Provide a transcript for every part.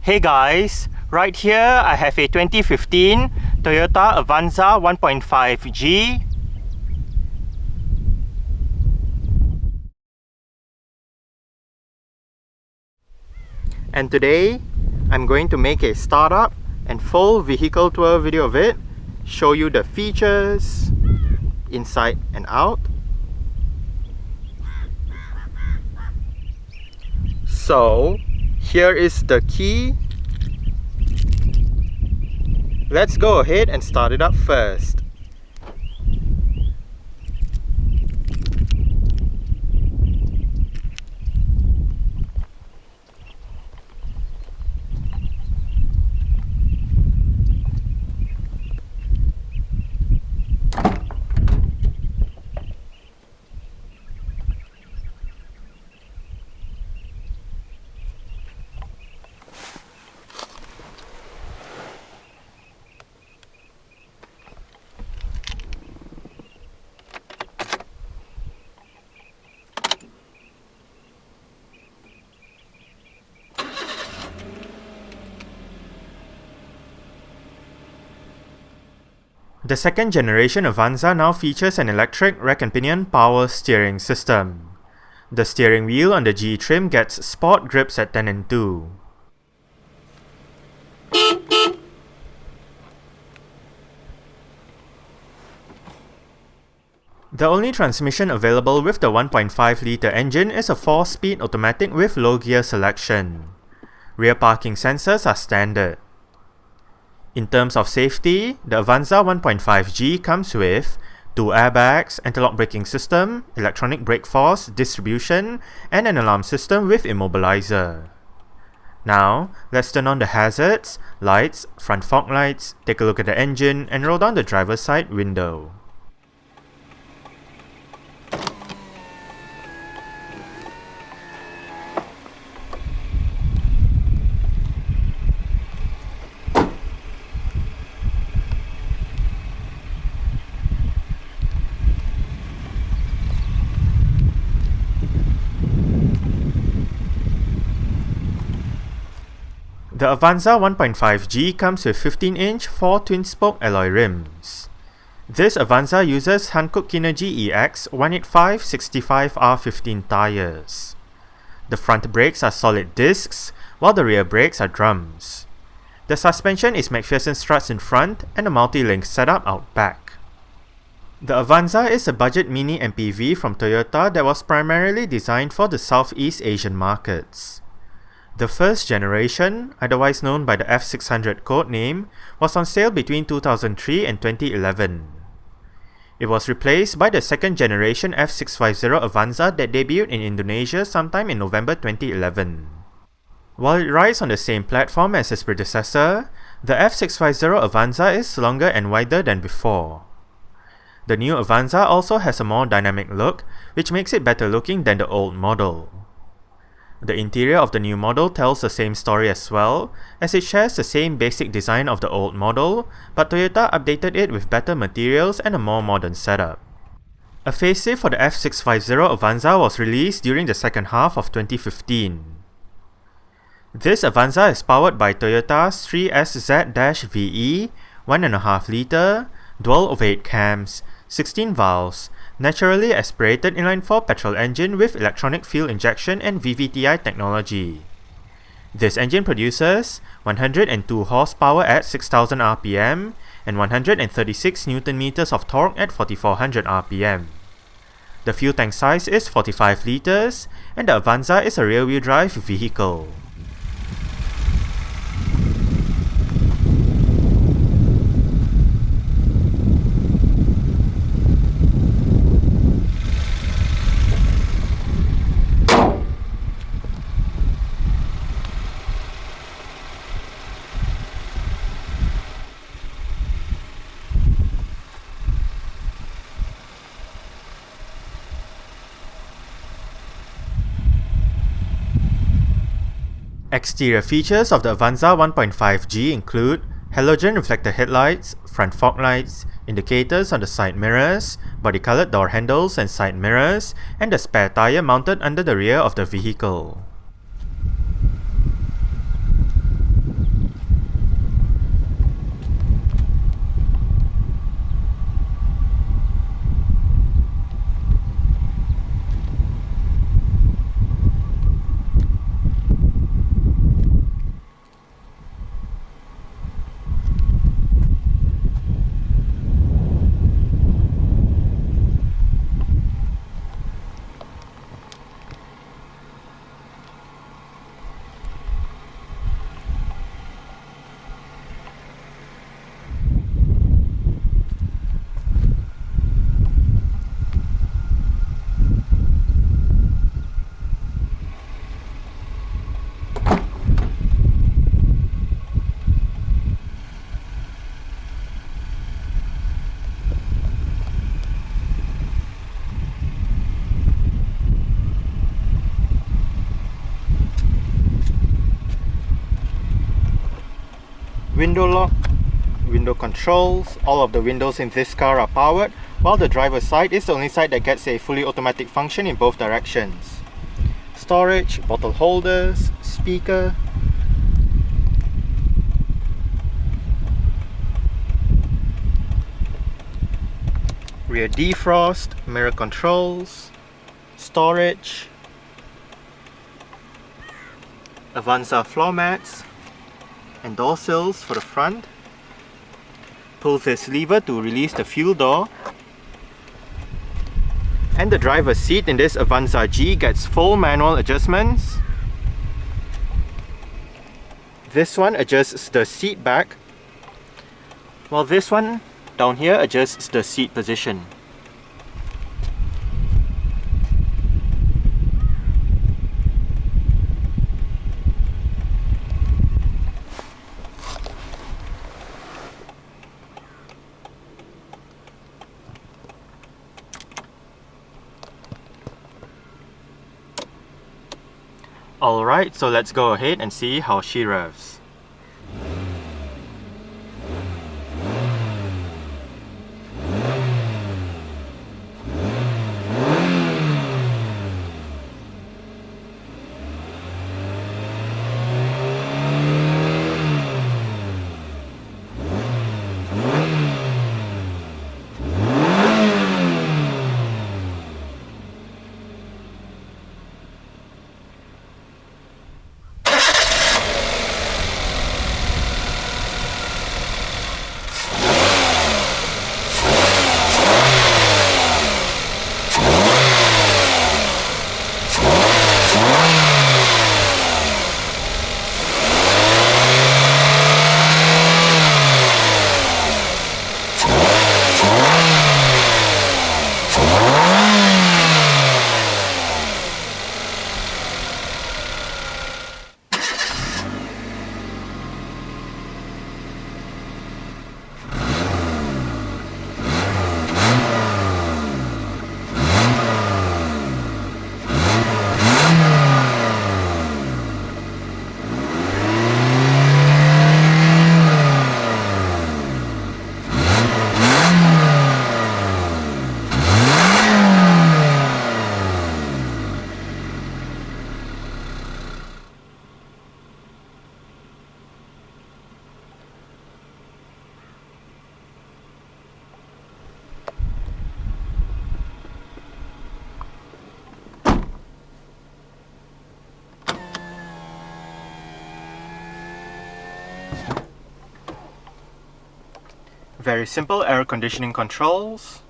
Hey guys, right here I have a 2015 Toyota Avanza 1.5G. And today I'm going to make a startup and full vehicle tour video of it, show you the features inside and out. So here is the key. Let's go ahead and start it up first. The second generation Avanza now features an electric rack and pinion power steering system. The steering wheel on the G trim gets sport grips at 10 and 2. The only transmission available with the 1.5-litre engine is a 4-speed automatic with low gear selection. Rear parking sensors are standard. In terms of safety, the Avanza 1.5G comes with 2 airbags, anti-lock braking system, electronic brake force distribution, and an alarm system with immobilizer. Now, let's turn on the hazards, lights, front fog lights, take a look at the engine, and roll down the driver's side window. The Avanza 1.5G comes with 15-inch 4 twin-spoke alloy rims. This Avanza uses Hankook Kinergy EX 185/65R15 tires. The front brakes are solid discs, while the rear brakes are drums. The suspension is McPherson struts in front and a multi-link setup out back. The Avanza is a budget mini MPV from Toyota that was primarily designed for the Southeast Asian markets. The first generation, otherwise known by the F600 codename, was on sale between 2003 and 2011. It was replaced by the second generation F650 Avanza that debuted in Indonesia sometime in November 2011. While it rides on the same platform as its predecessor, the F650 Avanza is longer and wider than before. The new Avanza also has a more dynamic look, which makes it better looking than the old model. The interior of the new model tells the same story as well, as it shares the same basic design of the old model, but Toyota updated it with better materials and a more modern setup. A facelift for the F650 Avanza was released during the second half of 2015. This Avanza is powered by Toyota's 3SZ-VE 1.5-litre, dual overhead cams, 16 valves, naturally aspirated inline-4 petrol engine with electronic fuel injection and VVT-i technology. This engine produces 102 horsepower at 6000 rpm and 136 Nm of torque at 4400 rpm. The fuel tank size is 45 litres and the Avanza is a rear-wheel drive vehicle. Exterior features of the Avanza 1.5G include halogen reflector headlights, front fog lights, indicators on the side mirrors, body-colored door handles and side mirrors, and a spare tire mounted under the rear of the vehicle. window lock, window controls. All of the windows in this car are powered, while the driver's side is the only side that gets a fully automatic function in both directions. Storage, bottle holders, speaker, rear defrost, mirror controls, storage, Avanza floor mats, and door sills for the front. Pull this lever to release the fuel door. And the driver's seat in this Avanza G gets full manual adjustments. This one adjusts the seat back, while this one down here adjusts the seat position. Alright, so let's go ahead and see how she revs. Very simple air conditioning controls,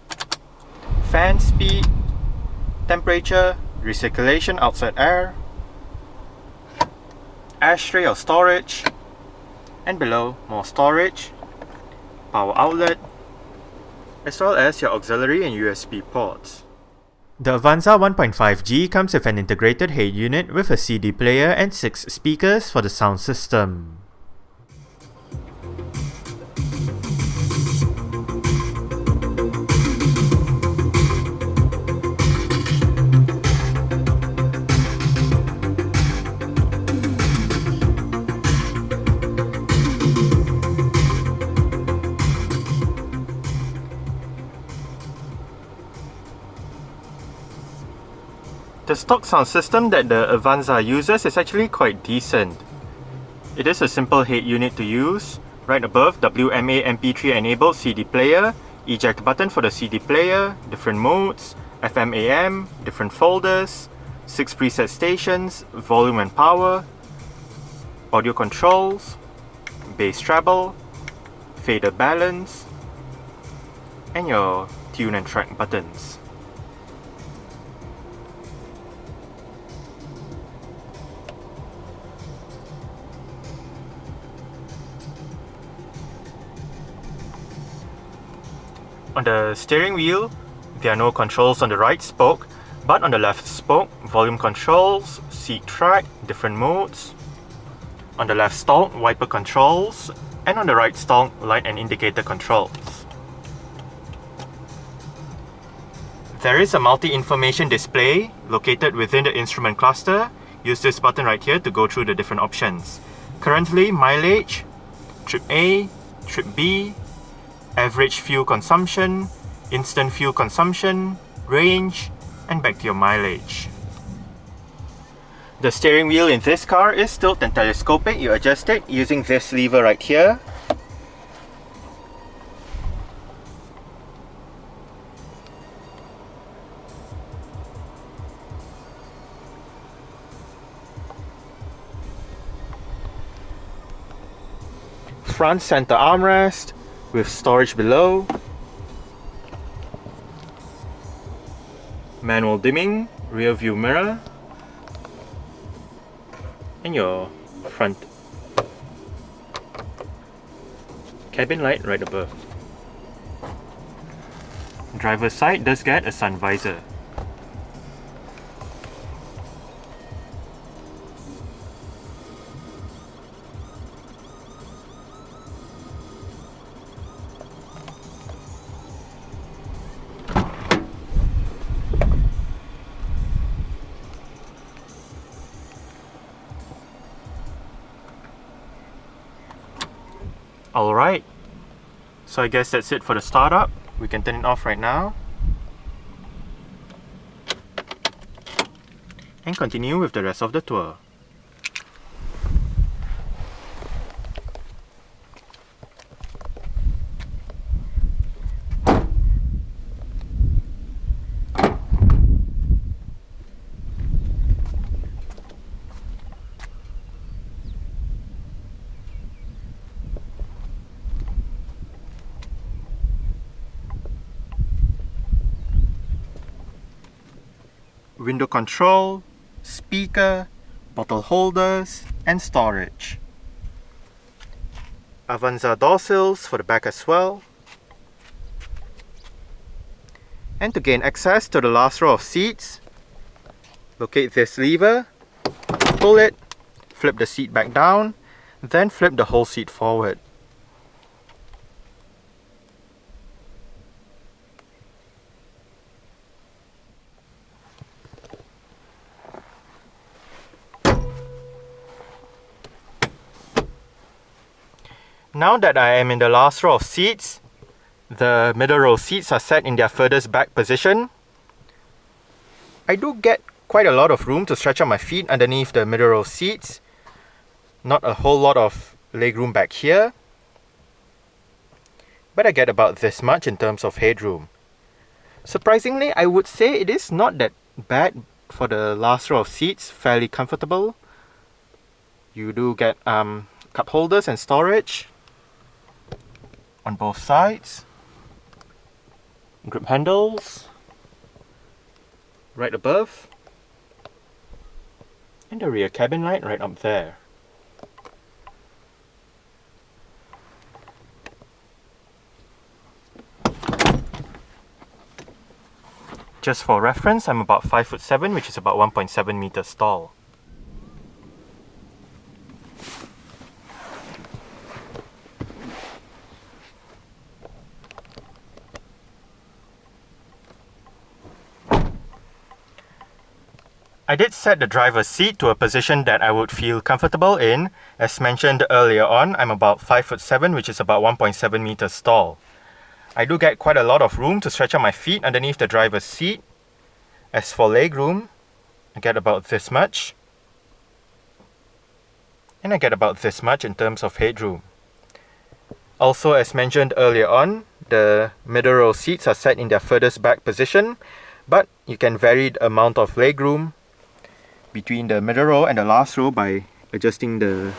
fan speed, temperature, recirculation outside air, ashtray or storage, and below more storage, power outlet, as well as your auxiliary and USB ports. The Avanza 1.5G comes with an integrated head unit with a CD player and 6 speakers for the sound system. The stock sound system that the Avanza uses is actually quite decent. It is a simple head unit to use. Right above, WMA MP3 enabled CD player, eject button for the CD player, different modes, FM AM, different folders, 6 preset stations, volume and power, audio controls, bass treble, fader balance, and your tune and track buttons. On the steering wheel, there are no controls on the right spoke, but on the left spoke, volume controls, seat track, different modes. On the left stalk, wiper controls, and on the right stalk, light and indicator controls. There is a multi-information display located within the instrument cluster. Use this button right here to go through the different options. Currently, mileage, trip A, trip B, average fuel consumption, instant fuel consumption, range, and back to your mileage. The steering wheel in this car is tilt and telescopic. You adjust it using this lever right here. Front center armrest with storage below. Manual dimming, rear view mirror, and your front cabin light right above. Driver's side does get a sun visor. Alright, so I guess that's it for the startup. We can turn it off right now and continue with the rest of the tour. Window control, speaker, bottle holders, and storage. Avanza door sills for the back as well. And to gain access to the last row of seats, locate this lever, pull it, flip the seat back down, then flip the whole seat forward. Now that I am in the last row of seats, the middle row seats are set in their furthest back position. I do get quite a lot of room to stretch out my feet underneath the middle row seats. Not a whole lot of legroom back here, but I get about this much in terms of headroom. Surprisingly, I would say it is not that bad for the last row of seats, fairly comfortable. You do get cup holders and storage on both sides, grip handles right above, and the rear cabin light right up there. Just for reference, I'm about 5'7", which is about 1.7 meters tall. I did set the driver's seat to a position that I would feel comfortable in. As mentioned earlier on, I'm about 5'7", which is about 1.7 meters tall. I do get quite a lot of room to stretch out my feet underneath the driver's seat. As for legroom, I get about this much. And I get about this much in terms of headroom. Also, as mentioned earlier on, the middle row seats are set in their furthest back position, but you can vary the amount of legroom between the middle row and the last row by adjusting the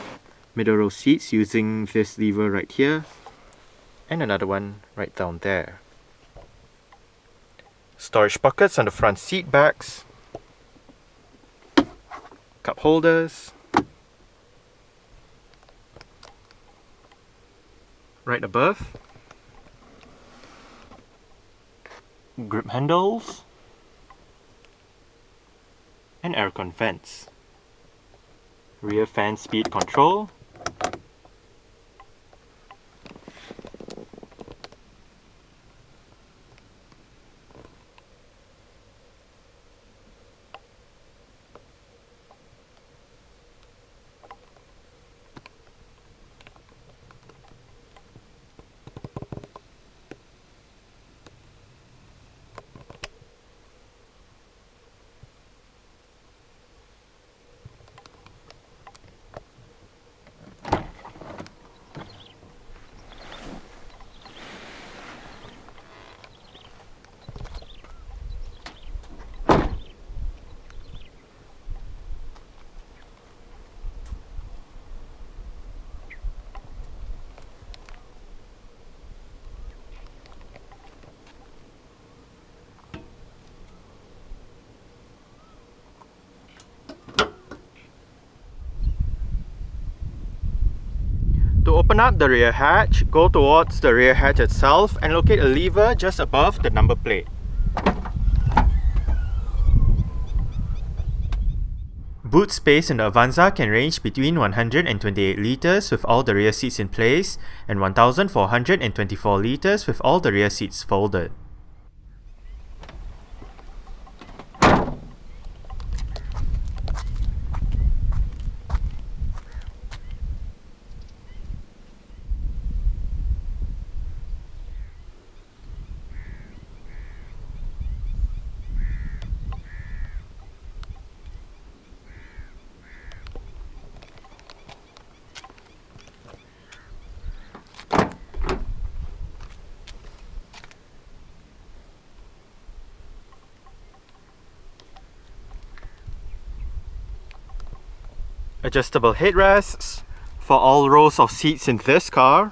middle row seats using this lever right here and another one right down there. Storage pockets on the front seat backs, cup holders right above, grip handles, and aircon vents. Rear fan speed control, open up the rear hatch, go towards the rear hatch itself and locate a lever just above the number plate. Boot space in the Avanza can range between 128 litres with all the rear seats in place and 1,424 litres with all the rear seats folded. Adjustable headrests for all rows of seats in this car.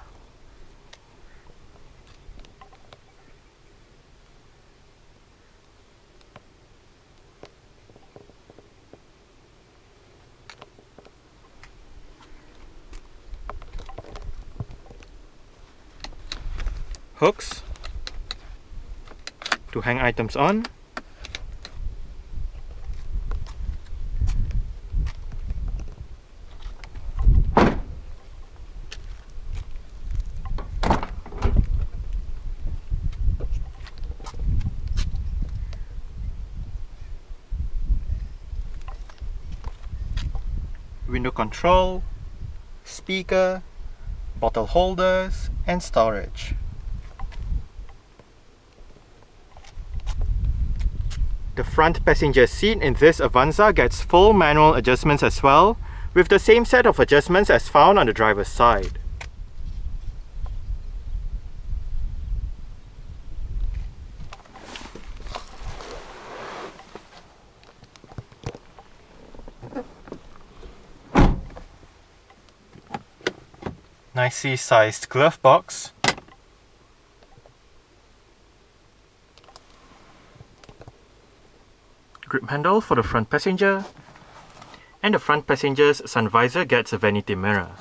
Hooks to hang items on. Window control, speaker, bottle holders, and storage. The front passenger seat in this Avanza gets full manual adjustments as well, with the same set of adjustments as found on the driver's side. Nicely sized glove box. Grip handle for the front passenger. And the front passenger's sun visor gets a vanity mirror.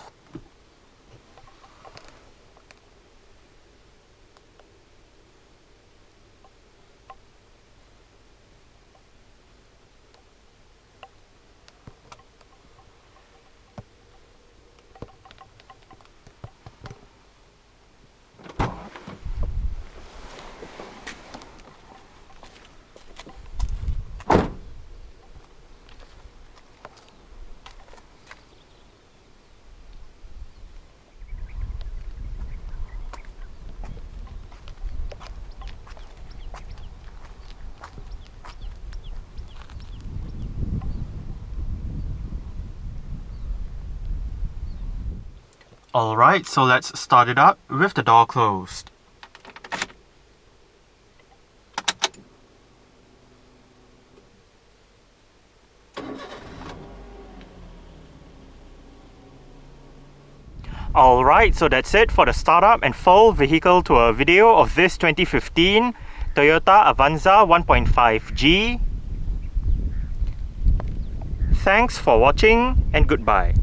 Alright, so let's start it up with the door closed. Alright, so that's it for the startup and full vehicle tour video of this 2015 Toyota Avanza 1.5G. Thanks for watching and goodbye.